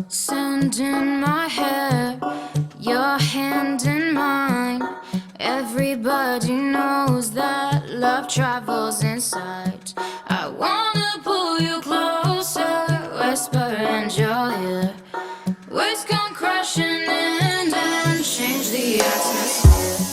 Sand in my hair, your hand in mine. Everybody knows that love travels inside. I wanna pull you closer, whisper in your ear. Words come crashing in and change the atmosphere.